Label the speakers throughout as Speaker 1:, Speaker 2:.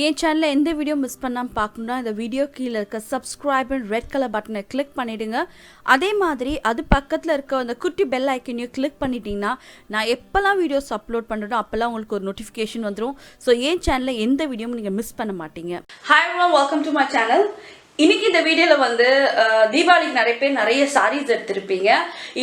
Speaker 1: என் சேனலில் எந்த video miss பண்ணாமல் பார்க்கணுன்னா இந்த வீடியோ கீழே இருக்க சப்ஸ்கிரைப் ரெட் கலர் பட்டனை கிளிக் பண்ணிவிடுங்க. அதே மாதிரி அது பக்கத்தில் இருக்க அந்த குட்டி பெல் ஐக்கனையும் கிளிக் பண்ணிட்டீங்கன்னா நான் எப்போல்லாம் வீடியோஸ் அப்லோட் பண்ணுறோம் அப்போல்லாம் உங்களுக்கு ஒரு நோட்டிஃபிகேஷன் வந்துடும். ஸோ என் சேனலில் எந்த வீடியோவும் நீங்கள் மிஸ் பண்ண மாட்டீங்க. Hi everyone, welcome to my channel. இன்னைக்கு இந்த வீடியோவில் வந்து தீபாவளிக்கு நிறைய பேர் நிறைய சாரீஸ் எடுத்திருப்பீங்க.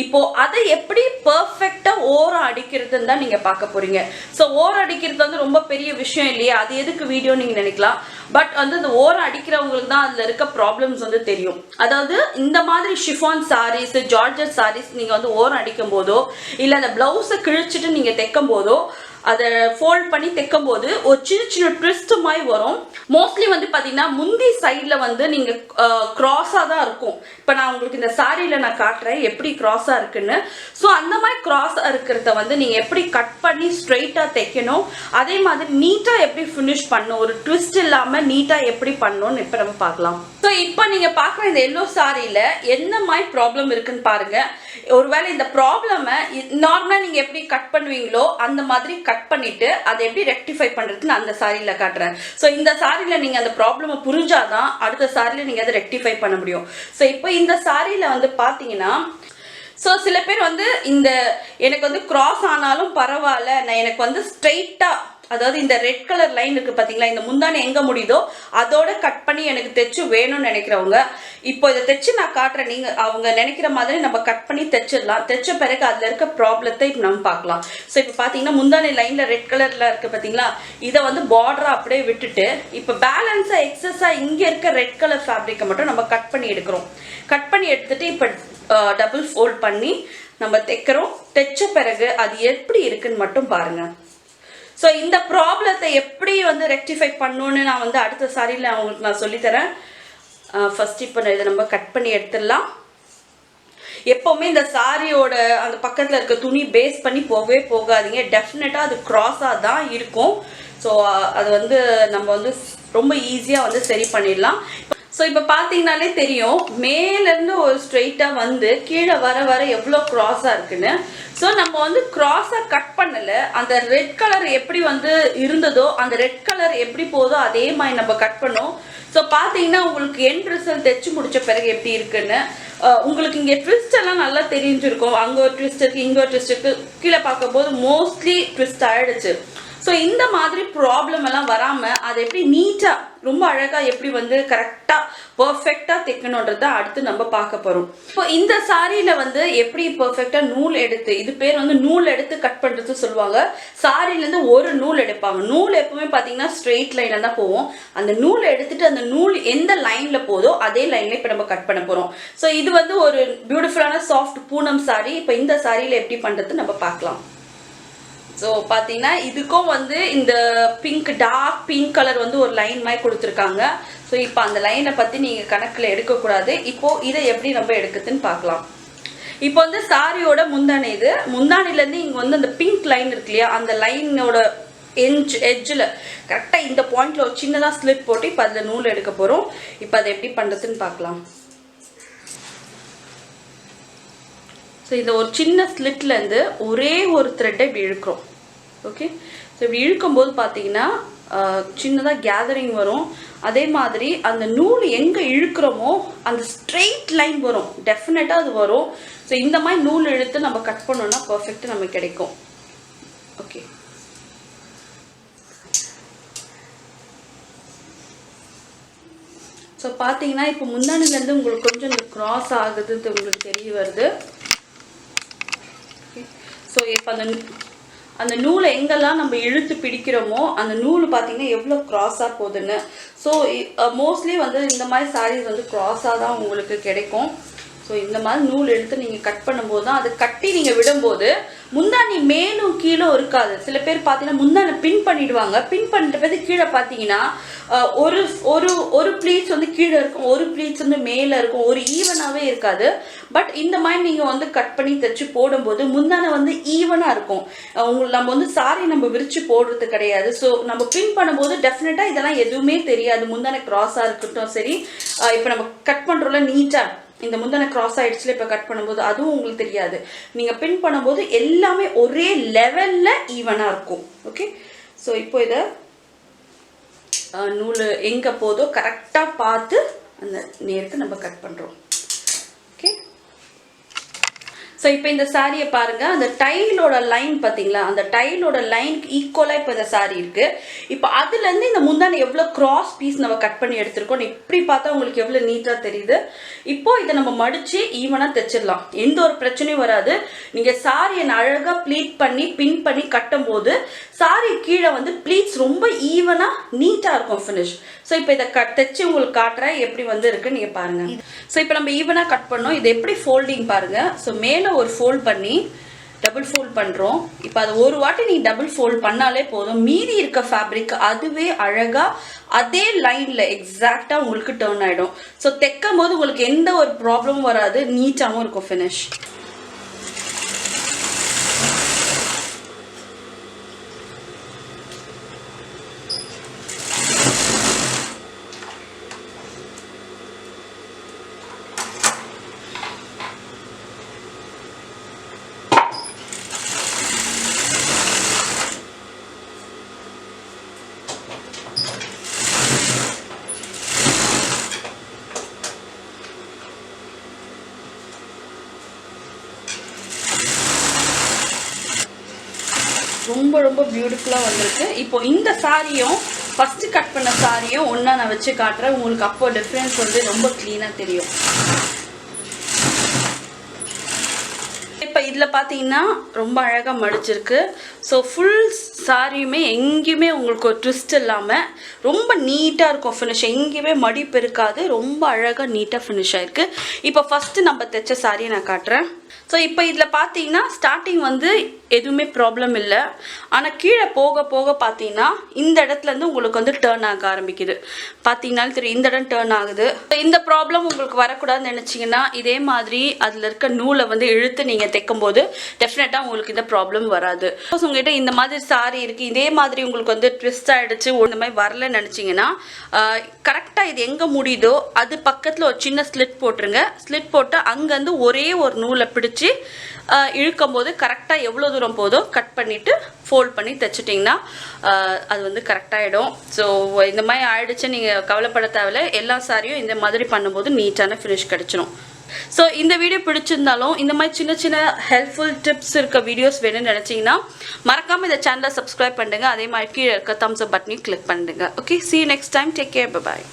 Speaker 1: இப்போ அதை எப்படி பர்ஃபெக்டாக ஓரம் அடிக்கிறதுன்னு தான் நீங்கள் பார்க்க போறீங்க. ஸோ ஓரம் அடிக்கிறது வந்து ரொம்ப பெரிய விஷயம் இல்லையா, அது எதுக்கு வீடியோ நீங்கள் நினைக்கலாம். பட் வந்து இந்த ஓரம் அடிக்கிறவங்களுக்கு தான் அதில் இருக்க ப்ராப்ளம்ஸ் வந்து தெரியும். அதாவது இந்த மாதிரி ஷிஃபான் சாரீஸ், ஜார்ஜட் சாரீஸ் நீங்கள் வந்து ஓரம் அடிக்கும் போதோ இல்லை அந்த ப்ளவுஸை கிழிச்சிட்டு நீங்கள் தைக்கும் போதோ அதை ஃபோல்ட் பண்ணி தைக்கும் போது ஒரு சின்ன சின்ன ட்விஸ்ட் மாதிரி வரும். மோஸ்ட்லி வந்து பார்த்தீங்கன்னா முந்தி சைடில் வந்து நீங்கள் க்ராஸாக தான் இருக்கும். இப்போ நான் உங்களுக்கு இந்த சாரியில் நான் காட்டுறேன் எப்படி க்ராஸாக இருக்குன்னு. ஸோ அந்த மாதிரி க்ராஸாக இருக்கிறத வந்து நீங்கள் எப்படி கட் பண்ணி ஸ்ட்ரெயிட்டாக தைக்கணும், அதே மாதிரி நீட்டாக எப்படி ஃபினிஷ் பண்ணணும், ஒரு ட்விஸ்ட் இல்லாமல் நீட்டாக எப்படி பண்ணணும்னு இப்போ நம்ம பார்க்கலாம். ஸோ இப்போ நீங்கள் பார்க்குற இந்த எல்லோ சாரியில் என்ன மாதிரி ப்ராப்ளம் இருக்குன்னு பாருங்கள். ஒருவேளை இந்த ப்ராப்ளமை நார்மலாக நீங்கள் எப்படி கட் பண்ணுவீங்களோ அந்த மாதிரி கட் பண்ணிட்டு அதை எப்படி ரெக்டிஃபை பண்ணுறதுன்னு அந்த சாரியில் காட்டுறேன். ஸோ இந்த சாரியில் நீங்கள் அந்த ப்ராப்ளமை புரிஞ்சாதான் அடுத்த சாரியில் நீங்கள் அதை ரெக்டிஃபை பண்ண முடியும். ஸோ இப்போ இந்த சாரியில் வந்து பார்த்தீங்கன்னா, ஸோ சில பேர் வந்து இந்த எனக்கு வந்து கிராஸ் ஆனாலும் பரவாயில்ல, நான் எனக்கு வந்து ஸ்ட்ரெயிட்டாக, அதாவது இந்த ரெட் கலர் லைன் இருக்கு பார்த்தீங்களா, இந்த முந்தானை எங்கே முடியுதோ அதோட கட் பண்ணி எனக்கு தைச்சு வேணும்னு நினைக்கிறவங்க இப்போ இதை தைச்சு நான் காட்டுறேன். நீங்கள் அவங்க நினைக்கிற மாதிரி நம்ம கட் பண்ணி தைச்சிடலாம். தைச்ச பிறகு அதில் இருக்க ப்ராப்ளத்தை இப்போ நம்ம பார்க்கலாம். ஸோ இப்போ பார்த்தீங்கன்னா முந்தானை லைனில் ரெட் கலரில் இருக்குது பார்த்தீங்களா, இதை வந்து பார்டராக அப்படியே விட்டுட்டு இப்போ பேலன்ஸாக எக்ஸஸாக இங்கே இருக்க ரெட் கலர் ஃபேப்ரிக்கை மட்டும் நம்ம கட் பண்ணி எடுக்கிறோம். கட் பண்ணி எடுத்துட்டு இப்போ டபுள் ஃபோல்ட் பண்ணி நம்ம தைக்கிறோம். தைச்ச பிறகு அது எப்படி இருக்குன்னு மட்டும் பாருங்கள். ஸோ இந்த ப்ராப்ளத்தை எப்படி வந்து ரெக்டிஃபை பண்ணணுன்னு நான் வந்து அடுத்த சாரியில் அவங்களுக்கு நான் சொல்லித்தரேன். ஃபர்ஸ்ட் இப்போ இதை நம்ம கட் பண்ணி எடுத்துடலாம். எப்போவுமே இந்த சாரியோட அந்த பக்கத்தில் இருக்க துணி பேஸ் பண்ணி போகவே போகாதீங்க. டெஃபினட்டாக அது க்ராஸாக தான் இருக்கும். ஸோ அது வந்து நம்ம வந்து ரொம்ப ஈஸியாக வந்து சரி பண்ணிடலாம். ஸோ இப்போ பார்த்தீங்கனாலே தெரியும், மேலேருந்து ஒரு ஸ்ட்ரெயிட்டாக வந்து கீழே வர வர எவ்வளோ க்ராஸாக இருக்குன்னு. ஸோ நம்ம வந்து க்ராஸாக கட் பண்ணலை, அந்த ரெட் கலர் எப்படி வந்து இருந்ததோ அந்த ரெட் கலர் எப்படி போதோ அதே மாதிரி நம்ம கட் பண்ணோம். ஸோ பார்த்தீங்கன்னா உங்களுக்கு எண்ட் ரிசல்ட் தைச்சு முடிச்ச பிறகு எப்படி இருக்குன்னு உங்களுக்கு இங்கே ட்விஸ்ட் எல்லாம் நல்லா தெரிஞ்சிருக்கும். அங்கே ஒரு ட்விஸ்ட் இருக்குது, இங்கே ஒரு ட்விஸ்ட் இருக்குது, கீழே பார்க்கும்போது மோஸ்ட்லி ட்விஸ்ட் ஆகிடுச்சு. ஸோ இந்த மாதிரி ப்ராப்ளம் எல்லாம் வராமல் அதை எப்படி நீட்டாக ரொம்ப அழகாக எப்படி வந்து கரெக்டாக பர்ஃபெக்டாக தைக்கணுன்றதை அடுத்து நம்ம பார்க்க போகிறோம். இப்போ இந்த சாரியில் வந்து எப்படி பர்ஃபெக்டாக நூல் எடுத்து, இது பேர் வந்து நூல் எடுத்து கட் பண்ணுறது சொல்லுவாங்க. சாரிலேருந்து ஒரு நூல் எடுப்பாங்க. நூல் எப்பவுமே பார்த்தீங்கன்னா ஸ்ட்ரெயிட் லைனில் தான் போவோம். அந்த நூல் எடுத்துட்டு அந்த நூல் எந்த லைனில் போதோ அதே லைனில் இப்போ நம்ம கட் பண்ண போகிறோம். ஸோ இது வந்து ஒரு பியூட்டிஃபுல்லான சாஃப்ட் பூனம் சாரி. இப்போ இந்த சாரியில் எப்படி பண்ணுறது நம்ம பார்க்கலாம். ஸோ பார்த்தீங்கன்னா இதுக்கும் வந்து இந்த பிங்க், டார்க் பிங்க் கலர் வந்து ஒரு லைன் மாதிரி கொடுத்துருக்காங்க. ஸோ இப்போ அந்த லைனை பற்றி நீங்கள் கணக்கில் எடுக்கக்கூடாது. இப்போது இதை எப்படி நம்ம எடுக்குதுன்னு பார்க்கலாம். இப்போ வந்து சாரியோட முந்தானை, இது முந்தானிலேருந்து இங்கே வந்து அந்த பிங்க் லைன் இருக்கு இல்லையா, அந்த லைனோட எட்ஜில் கரெக்டாக இந்த பாயிண்டில் ஒரு சின்னதாக ஸ்லிப் போட்டு இப்போ அதில் நூல் எடுக்க போகிறோம். இப்போ அதை எப்படி பண்ணுறதுன்னு பார்க்கலாம். ஸோ இந்த ஒரு சின்ன ஸ்லிட்லேருந்து ஒரே ஒரு த்ரெட்டை இப்படி இழுக்கிறோம். ஓகே, ஸோ இப்படி இழுக்கும்போது பார்த்தீங்கன்னா சின்னதாக கேதரிங் வரும். அதே மாதிரி அந்த நூல் எங்கே இழுக்கிறோமோ அந்த ஸ்ட்ரெயிட் லைன் வரும், டெஃபினட்டாக அது வரும். ஸோ இந்த மாதிரி நூல் இழுத்து நம்ம கட் பண்ணோன்னா பர்ஃபெக்டாக நமக்கு கிடைக்கும். ஓகே, ஸோ பார்த்தீங்கன்னா இப்போ முந்தானிலேருந்து உங்களுக்கு கொஞ்சம் இந்த க்ராஸ் ஆகுது உங்களுக்கு தெரிய வருது. ஸோ இப்போ அந்த நூலை எங்கெல்லாம் நம்ம இழுத்து பிடிக்கிறோமோ அந்த நூல் பார்த்தீங்கன்னா எவ்வளோ க்ராஸாக போகுதுன்னு. ஸோ மோஸ்ட்லி வந்து இந்த மாதிரி சாரீஸ் வந்து க்ராஸாக தான் உங்களுக்கு கிடைக்கும். ஸோ இந்த மாதிரி நூல் எடுத்து நீங்கள் கட் பண்ணும்போது தான் அது கட்டி நீங்கள் விடும்போது முந்தானி மேலும் கீழே இருக்காது. சில பேர் பார்த்தீங்கன்னா முந்தானை பின் பண்ணிடுவாங்க. பின் பண்ணிட்ட பிறகு கீழே பார்த்தீங்கன்னா ஒரு ஒரு ஒரு ப்ளீட்ஸ் வந்து கீழே இருக்கும், ஒரு ப்ளீட்ஸ் வந்து மேலே இருக்கும், ஒரு ஈவனாகவே இருக்காது. பட் இந்த மாதிரி நீங்கள் வந்து கட் பண்ணி தைச்சு போடும்போது முந்தானை வந்து ஈவனாக இருக்கும். நம்ம வந்து சாரி நம்ம விரிச்சு போடுறது கிடையாது. ஸோ நம்ம பின் பண்ணும்போது டெஃபினட்டாக இதெல்லாம் எதுவுமே தெரியாது. முந்தானை க்ராஸாக இருக்கட்டும் சரி, இப்போ நம்ம கட் பண்ணுறோம்ல நீட்டாக இந்த முந்தானை கிராஸ் ஆயிடுச்சுல, இப்போ கட் பண்ணும்போது அதுவும் உங்களுக்கு தெரியாது. நீங்கள் பின் பண்ணும்போது எல்லாமே ஒரே லெவலில் ஈவனாக இருக்கும். ஓகே, ஸோ இப்போ இதை நூல் எங்கே போதோ கரெக்டாக பார்த்து அந்த நேருக்கு நம்ம கட் பண்ணுறோம். ஓகே, ஸோ இப்போ இந்த சாரியை பாருங்கள், அந்த டைலோட லைன் பார்த்தீங்களா, அந்த டைலோட லைனுக்கு ஈக்குவலாக இப்போ இந்த சாரி இருக்குது. இப்போ அதுலேருந்து இந்த முந்தானை எவ்வளோ கிராஸ் பீஸ் நம்ம கட் பண்ணி எடுத்துருக்கோம், இப்படி பார்த்தா உங்களுக்கு எவ்வளோ நீட்டாக தெரியுது. இப்போது இதை நம்ம மடித்து ஈவனாக தைச்சிடலாம், எந்த ஒரு பிரச்சனையும் வராது. நீங்கள் சாரியை அழகாக ப்ளீட் பண்ணி பின் பண்ணி கட்டும் போது சாரி கீழே வந்து ப்ளீட்ஸ் ரொம்ப ஈவனாக நீட்டாக இருக்கும் ஃபினிஷ். ஸோ இப்போ இதை தைச்சி உங்களுக்கு காட்டுறேன் எப்படி வந்து இருக்குன்னு நீங்கள் பாருங்கள். ஸோ இப்போ நம்ம ஈவனாக கட் பண்ணோம், இது எப்படி ஃபோல்டிங் பாருங்கள். ஸோ மேலே ஒரு ஃபோல்ட் பண்ணி டபுள் ஃபோல்ட் பண்ணுறோம். இப்போ அது ஒரு வாட்டி நீங்கள் டபுள் ஃபோல்ட் பண்ணாலே போதும், மீதி இருக்க ஃபேப்ரிக் அதுவே அழகாக அதே லைனில் எக்ஸாக்டாக உங்களுக்கு டர்ன் ஆகிடும். ஸோ தைக்கும் போது உங்களுக்கு எந்த ஒரு ப்ராப்ளமும் வராது, நீட்டாகவும் இருக்கும் ஃபினிஷ். ரொம்ப ரொம்ப பியூட்டிஃபுல்லாக வந்திருக்கு. இப்போ இந்த சாரியும் ஃபஸ்ட்டு கட் பண்ண சாரியும் ஒன்றா நான் வச்சு காட்டுறேன், உங்களுக்கு அப்போ டிஃப்ரென்ஸ் வந்து ரொம்ப க்ளீனாக தெரியும். இப்போ இதில் பார்த்தீங்கன்னா ரொம்ப அழகாக மடிச்சிருக்கு. ஸோ ஃபுல் சாரியுமே எங்கேயுமே உங்களுக்கு ஒரு ட்விஸ்ட் இல்லாமல் ரொம்ப நீட்டாக இருக்கும் ஃபினிஷ், எங்கேயுமே மடிப்பு இருக்காது, ரொம்ப அழகாக நீட்டாக ஃபினிஷ் ஆகிருக்கு. இப்போ ஃபஸ்ட்டு நம்ம தைச்ச சாரியை நான் காட்டுறேன். ஸோ இப்போ இதில் பார்த்தீங்கன்னா ஸ்டார்டிங் வந்து எதுவுமே ப்ராப்ளம் இல்லை, ஆனால் கீழே போக போக பார்த்தீங்கன்னா இந்த இடத்துலேருந்து உங்களுக்கு வந்து டேர்ன் ஆக ஆரம்பிக்குது. பார்த்தீங்கன்னாலும் தெரியும், இந்த இடம் டேர்ன் ஆகுது. இந்த ப்ராப்ளம் உங்களுக்கு வரக்கூடாதுன்னு நினச்சிங்கன்னா இதே மாதிரி அதில் இருக்க நூலை வந்து இழுத்து நீங்கள் தைக்கும்போது டெஃபினட்டாக உங்களுக்கு இந்த ப்ராப்ளம் வராது. சப்போஸ் உங்கள்கிட்ட இந்த மாதிரி சாரி இருக்குது, இதே மாதிரி உங்களுக்கு வந்து ட்விஸ்ட் ஆகிடுச்சு, இந்த மாதிரி வரலன்னு நினச்சிங்கன்னா கரெக்டாக இது எங்கே முடியுதோ அது பக்கத்தில் ஒரு சின்ன ஸ்லிட் போட்டுருங்க. ஸ்லிட் போட்டு அங்கேருந்து ஒரே ஒரு நூலை பிடிச்சி இழுக்கும் போது கரெக்டாக எவ்வளோ தூரம் போதோ கட் பண்ணிவிட்டு ஃபோல்ட் பண்ணி தைச்சிட்டிங்கன்னா அது வந்து கரெக்டாகிடும். ஸோ இந்த மாதிரி ஆயிடுச்சு நீங்கள் கவலைப்பட தேவையில்லை, எல்லா சாரியும் இந்த மாதிரி பண்ணும்போது நீட்டான ஃபினிஷ் கிடச்சிடும். ஸோ இந்த வீடியோ பிடிச்சிருந்தாலும் இந்த மாதிரி சின்ன சின்ன ஹெல்ப்ஃபுல் டிப்ஸ் இருக்க வீடியோஸ் வேணும்னு நினச்சிங்கன்னா மறக்காமல் இந்த சேனலை சப்ஸ்கிரைப் பண்ணுங்கள், அதே மாதிரி கீழே இருக்க தம்ஸ் அப் பட்டனையும் கிளிக் பண்ணுங்கள். Okay, see you next time, take care, bye bye.